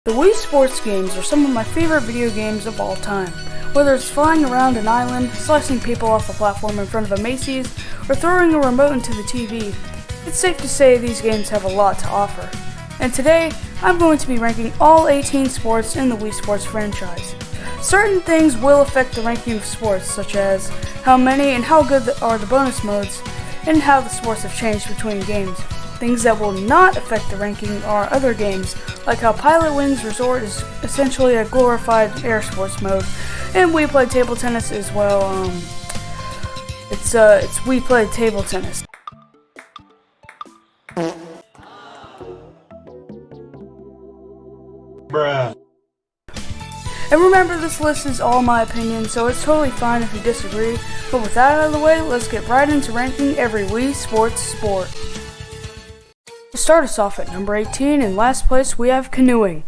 The Wii Sports games are some of my favorite video games of all time. Whether it's flying around an island, slicing people off a platform in front of a Macy's, or throwing a remote into the TV, it's safe to say these games have a lot to offer. And today, I'm going to be ranking all 18 sports in the Wii Sports franchise. Certain things will affect the ranking of sports, such as how many and how good are the bonus modes, and how the sports have changed between games. Things that will not affect the ranking are other games, like how Pilot Wings Resort is essentially a glorified air sports mode, and We Play Table Tennis as well. It's We Play Table Tennis. Bruh. And remember, this list is all my opinion, so it's totally fine if you disagree. But with that out of the way, let's get right into ranking every Wii Sports sport. To start us off at number 18, in last place we have canoeing.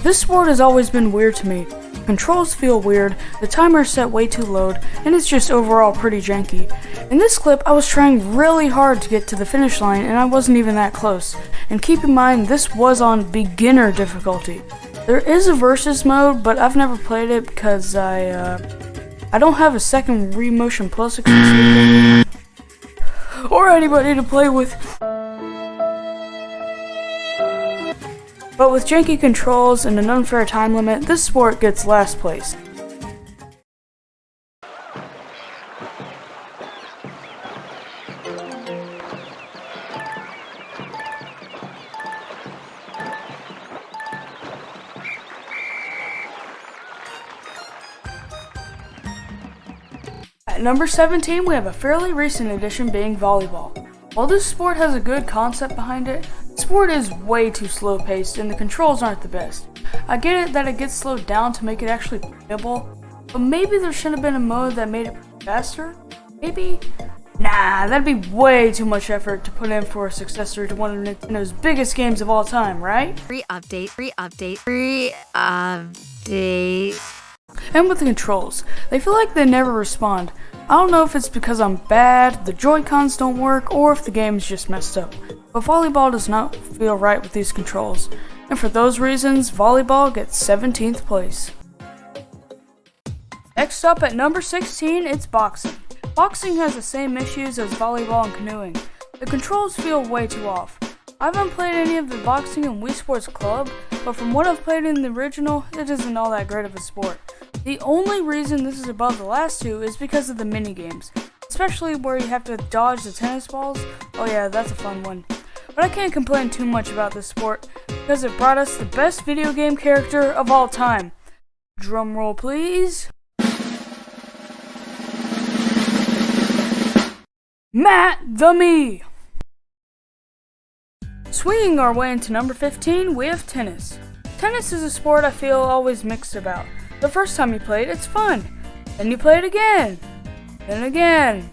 This sport has always been weird to me. Controls feel weird, the timer is set way too low, and it's just overall pretty janky. In this clip, I was trying really hard to get to the finish line, and I wasn't even that close. And keep in mind, this was on beginner difficulty. There is a versus mode, but I've never played it because I don't have a second Wii Motion Plus exclusive or anybody to play with. But with janky controls and an unfair time limit, this sport gets last place. At number 17, we have a fairly recent addition being volleyball. While this sport has a good concept behind it, the sport is way too slow paced and the controls aren't the best. I get it that it gets slowed down to make it actually playable, but maybe there should have been a mode that made it faster? Maybe? Nah, that'd be way too much effort to put in for a successor to one of Nintendo's biggest games of all time, right? Free update. And with the controls, they feel like they never respond. I don't know if it's because I'm bad, the Joy-Cons don't work, or if the game's just messed up. But volleyball does not feel right with these controls. And for those reasons, volleyball gets 17th place. Next up at number 16, it's boxing. Boxing has the same issues as volleyball and canoeing. The controls feel way too off. I haven't played any of the boxing in Wii Sports Club, but from what I've played in the original, it isn't all that great of a sport. The only reason this is above the last two is because of the mini-games, especially where you have to dodge the tennis balls. Oh yeah, that's a fun one. But I can't complain too much about this sport, because it brought us the best video game character of all time. Drum roll please. Matt the Me! Swinging our way into number 15, we have tennis. Tennis is a sport I feel always mixed about. The first time you play it, it's fun. Then you play it again. Then again.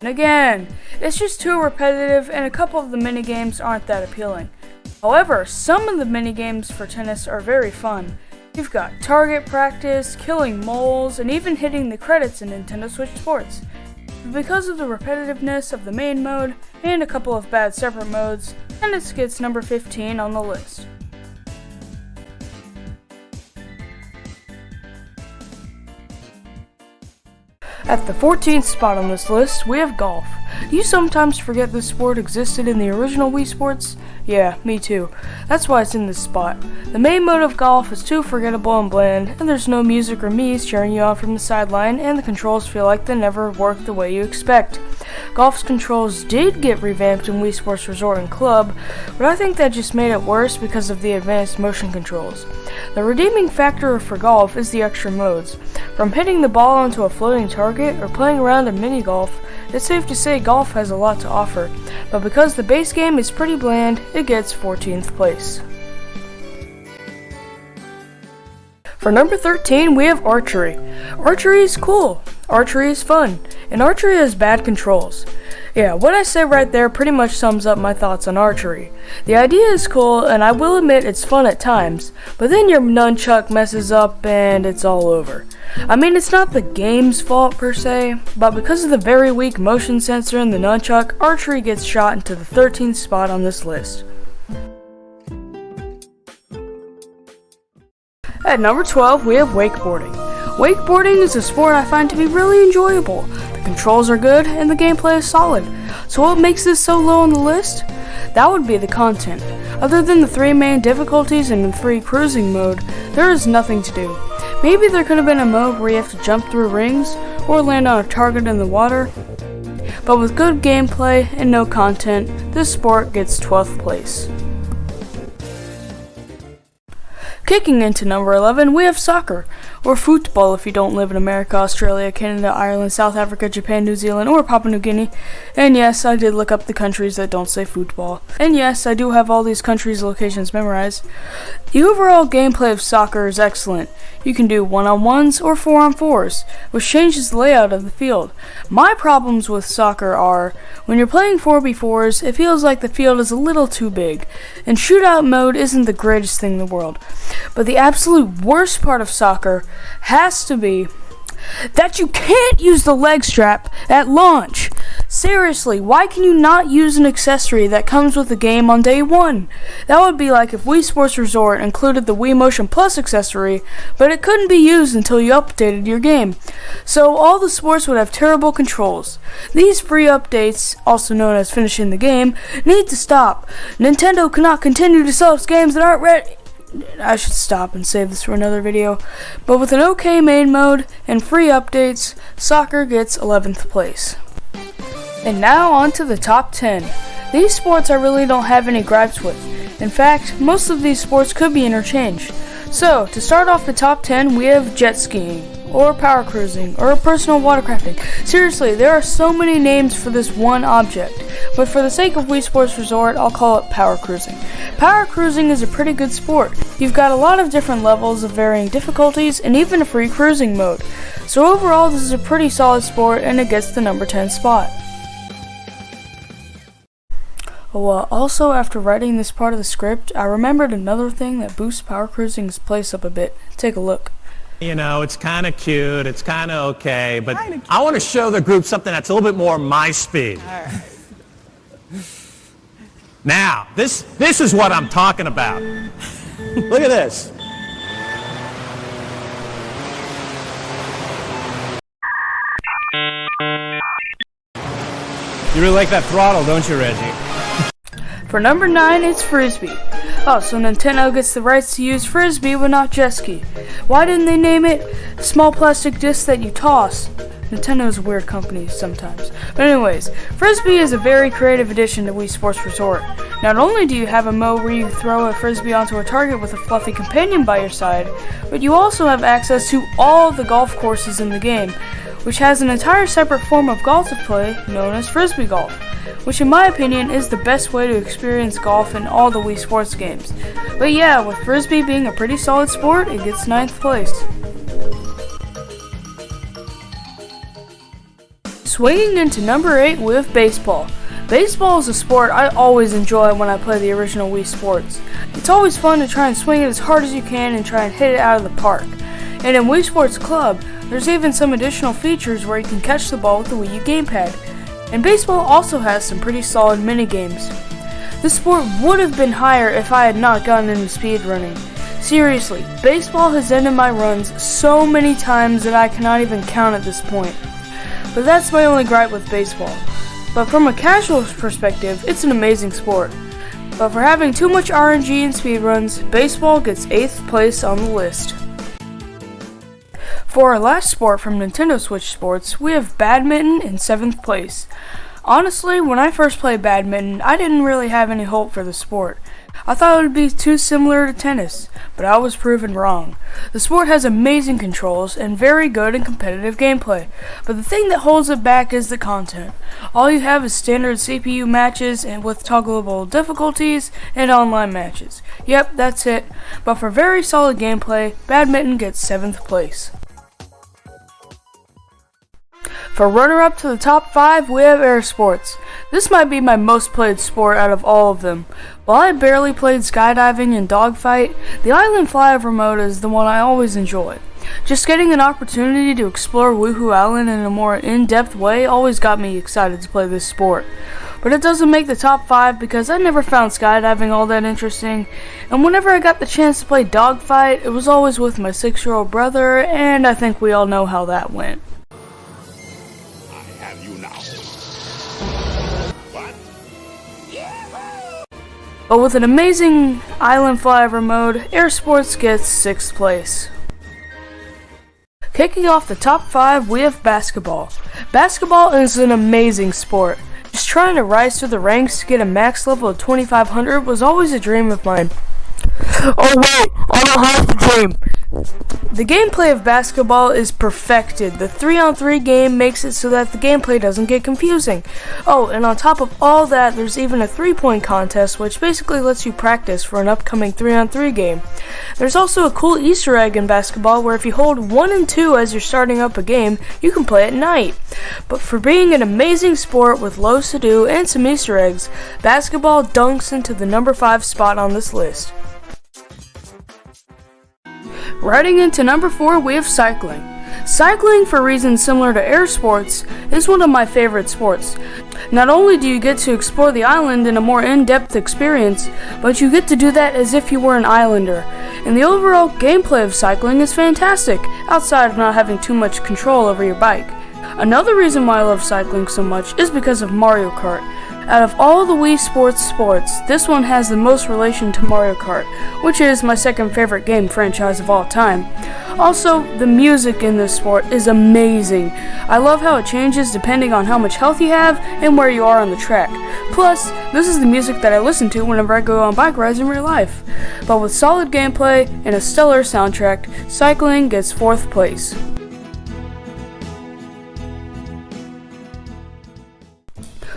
And again. It's just too repetitive and a couple of the minigames aren't that appealing. However, some of the minigames for tennis are very fun. You've got target practice, killing moles, and even hitting the credits in Nintendo Switch Sports. But because of the repetitiveness of the main mode and a couple of bad separate modes, tennis gets number 15 on the list. At the 14th spot on this list, we have golf. You sometimes forget this sport existed in the original Wii Sports? Yeah, me too. That's why it's in this spot. The main mode of golf is too forgettable and bland, and there's no music or Mii's cheering you on from the sideline, and the controls feel like they never work the way you expect. Golf's controls did get revamped in Wii Sports Resort and Club, but I think that just made it worse because of the advanced motion controls. The redeeming factor for golf is the extra modes. From hitting the ball onto a floating target or playing around in mini-golf, it's safe to say golf has a lot to offer, but because the base game is pretty bland, it gets 14th place. For number 13, we have archery. Archery is cool, archery is fun, and archery has bad controls. Yeah, what I say right there pretty much sums up my thoughts on archery. The idea is cool, and I will admit it's fun at times, but then your nunchuck messes up and it's all over. I mean, it's not the game's fault per se, but because of the very weak motion sensor in the nunchuck, archery gets shot into the 13th spot on this list. At number 12, we have wakeboarding. Wakeboarding is a sport I find to be really enjoyable. The controls are good and the gameplay is solid. So what makes this so low on the list? That would be the content. Other than the 3 main difficulties and the free cruising mode, there is nothing to do. Maybe there could have been a mode where you have to jump through rings or land on a target in the water. But with good gameplay and no content, this sport gets 12th place. Kicking into number 11, we have soccer, or football if you don't live in America, Australia, Canada, Ireland, South Africa, Japan, New Zealand, or Papua New Guinea. And yes, I did look up the countries that don't say football. And yes, I do have all these countries' locations memorized. The overall gameplay of soccer is excellent. You can do 1-on-1s or 4-on-4s, which changes the layout of the field. My problems with soccer are, when you're playing 4v4s, it feels like the field is a little too big, and shootout mode isn't the greatest thing in the world. But the absolute worst part of soccer has to be that you can't use the leg strap at launch. Seriously, why can you not use an accessory that comes with the game on day 1? That would be like if Wii Sports Resort included the Wii Motion Plus accessory, but it couldn't be used until you updated your game. So all the sports would have terrible controls. These free updates, also known as finishing the game, need to stop. Nintendo cannot continue to sell its games that aren't ready. I should stop and save this for another video. But with an okay main mode and free updates, soccer gets 11th place. And now on to the top 10. These sports I really don't have any gripes with. In fact, most of these sports could be interchanged. So, to start off the top 10, we have jet skiing, or power cruising, or personal watercrafting. Seriously, there are so many names for this one object, but for the sake of Wii Sports Resort, I'll call it power cruising. Power cruising is a pretty good sport. You've got a lot of different levels of varying difficulties, and even a free cruising mode. So overall, this is a pretty solid sport, and it gets the number 10 spot. Also, after writing this part of the script, I remembered another thing that boosts power cruising's place up a bit. Take a look. You know, it's kind of cute, it's kind of okay, but I want to show the group something that's a little bit more my speed. All right. Now, this is what I'm talking about. Look at this. You really like that throttle, don't you, Reggie? For number 9, it's Frisbee. Oh, so Nintendo gets the rights to use Frisbee but not jet ski. Why didn't they name it small plastic disc that you toss? Nintendo's a weird company sometimes. But anyways, Frisbee is a very creative addition to Wii Sports Resort. Not only do you have a mode where you throw a Frisbee onto a target with a fluffy companion by your side, but you also have access to all the golf courses in the game, which has an entire separate form of golf to play known as Frisbee Golf, which in my opinion is the best way to experience golf in all the Wii Sports games. But yeah, with Frisbee being a pretty solid sport, it gets 9th place. Swinging into number 8, we have baseball. Baseball is a sport I always enjoy when I play the original Wii Sports. It's always fun to try and swing it as hard as you can and try and hit it out of the park. And in Wii Sports Club, there's even some additional features where you can catch the ball with the Wii U gamepad. And baseball also has some pretty solid mini-games. This sport would have been higher if I had not gotten into speedrunning. Seriously, baseball has ended my runs so many times that I cannot even count at this point. But that's my only gripe with baseball. But from a casual perspective, it's an amazing sport. But for having too much RNG in speedruns, baseball gets 8th place on the list. For our last sport from Nintendo Switch Sports, we have badminton in 7th place. Honestly, when I first played badminton, I didn't really have any hope for the sport. I thought it would be too similar to tennis, but I was proven wrong. The sport has amazing controls and very good and competitive gameplay, but the thing that holds it back is the content. All you have is standard CPU matches and with toggleable difficulties and online matches. Yep, that's it, but for very solid gameplay, badminton gets 7th place. For runner-up to the top 5, we have air sports. This might be my most played sport out of all of them. While I barely played skydiving and dogfight, the island flyover mode is the one I always enjoy. Just getting an opportunity to explore Woohoo Island in a more in-depth way always got me excited to play this sport. But it doesn't make the top 5 because I never found skydiving all that interesting, and whenever I got the chance to play dogfight, it was always with my 6-year-old brother, and I think we all know how that went. I have you now. What? But with an amazing island flyover mode, Air Sports gets 6th place. Kicking off the top 5, we have basketball. Basketball is an amazing sport. Just trying to rise through the ranks to get a max level of 2500 was always a dream of mine. Oh wait, I don't have the dream. The gameplay of basketball is perfected. The 3-on-3 game makes it so that the gameplay doesn't get confusing. Oh, and on top of all that, there's even a 3-point contest, which basically lets you practice for an upcoming 3-on-3 game. There's also a cool Easter egg in basketball where if you hold 1 and 2 as you're starting up a game, you can play at night. But for being an amazing sport with loads to do and some Easter eggs, basketball dunks into the number 5 spot on this list. Riding into number 4, we have cycling. Cycling, for reasons similar to air sports, is one of my favorite sports. Not only do you get to explore the island in a more in-depth experience, but you get to do that as if you were an islander. And the overall gameplay of cycling is fantastic, outside of not having too much control over your bike. Another reason why I love cycling so much is because of Mario Kart. Out of all the Wii Sports, this one has the most relation to Mario Kart, which is my second favorite game franchise of all time. Also, the music in this sport is amazing. I love how it changes depending on how much health you have and where you are on the track. Plus, this is the music that I listen to whenever I go on bike rides in real life. But with solid gameplay and a stellar soundtrack, cycling gets 4th place.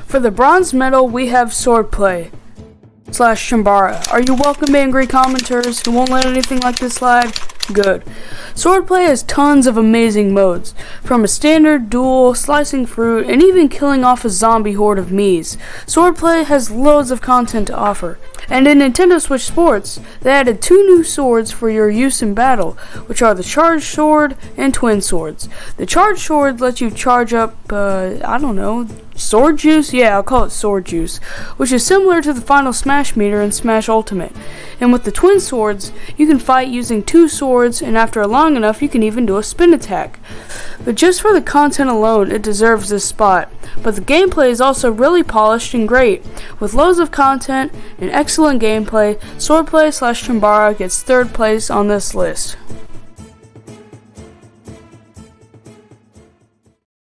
For the bronze medal, we have swordplay / Chambara. Are you welcome, angry commenters who won't let anything like this slide? Good. Swordplay has tons of amazing modes, from a standard duel, slicing fruit, and even killing off a zombie horde of Miis. Swordplay has loads of content to offer. And in Nintendo Switch Sports, they added 2 new swords for your use in battle, which are the Charged Sword and Twin Swords. The Charged Sword lets you charge up, sword juice? Yeah, I'll call it sword juice, which is similar to the final Smash meter in Smash Ultimate. And with the Twin Swords, you can fight using 2 swords, and after long enough, you can even do a spin attack. But just for the content alone, it deserves this spot. But the gameplay is also really polished and great. With loads of content and excellent gameplay, swordplay / Chambara gets 3rd place on this list.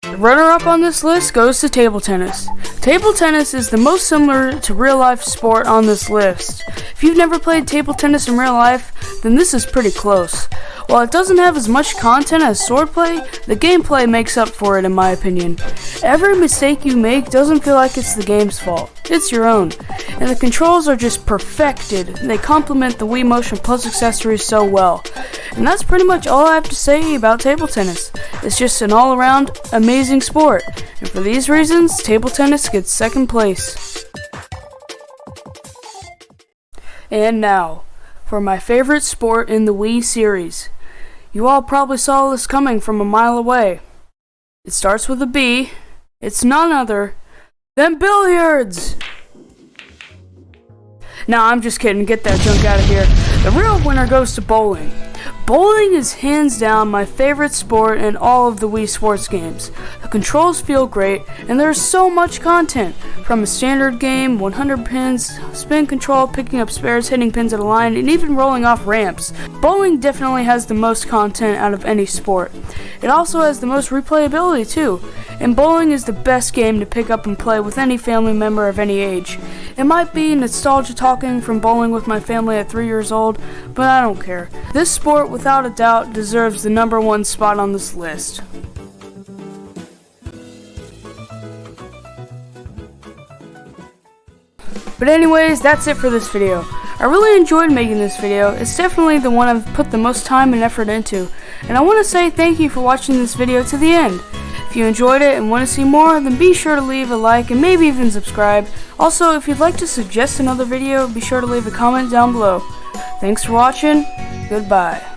The runner-up on this list goes to table tennis. Table tennis is the most similar to real-life sport on this list. If you've never played table tennis in real life, then this is pretty close. While it doesn't have as much content as swordplay, the gameplay makes up for it in my opinion. Every mistake you make doesn't feel like it's the game's fault. It's your own. And the controls are just perfected. They complement the Wii Motion Plus accessories so well. And that's pretty much all I have to say about table tennis. It's just an all-around amazing sport. And for these reasons, table tennis gets 2nd place. And now, for my favorite sport in the Wii series. You all probably saw this coming from a mile away. It starts with a B. It's none other than billiards! Nah, I'm just kidding. Get that junk out of here. The real winner goes to bowling. Bowling is hands down my favorite sport in all of the Wii Sports games. The controls feel great, and there's so much content. From a standard game, 100 pins, spin control, picking up spares, hitting pins at a line, and even rolling off ramps. Bowling definitely has the most content out of any sport. It also has the most replayability too, and bowling is the best game to pick up and play with any family member of any age. It might be nostalgia talking from bowling with my family at 3 years old, but I don't care. This sport, without a doubt, deserves the number 1 spot on this list. But anyways, that's it for this video. I really enjoyed making this video. It's definitely the one I've put the most time and effort into. And I want to say thank you for watching this video to the end. If you enjoyed it and want to see more, then be sure to leave a like and maybe even subscribe. Also, if you'd like to suggest another video, be sure to leave a comment down below. Thanks for watching. Goodbye.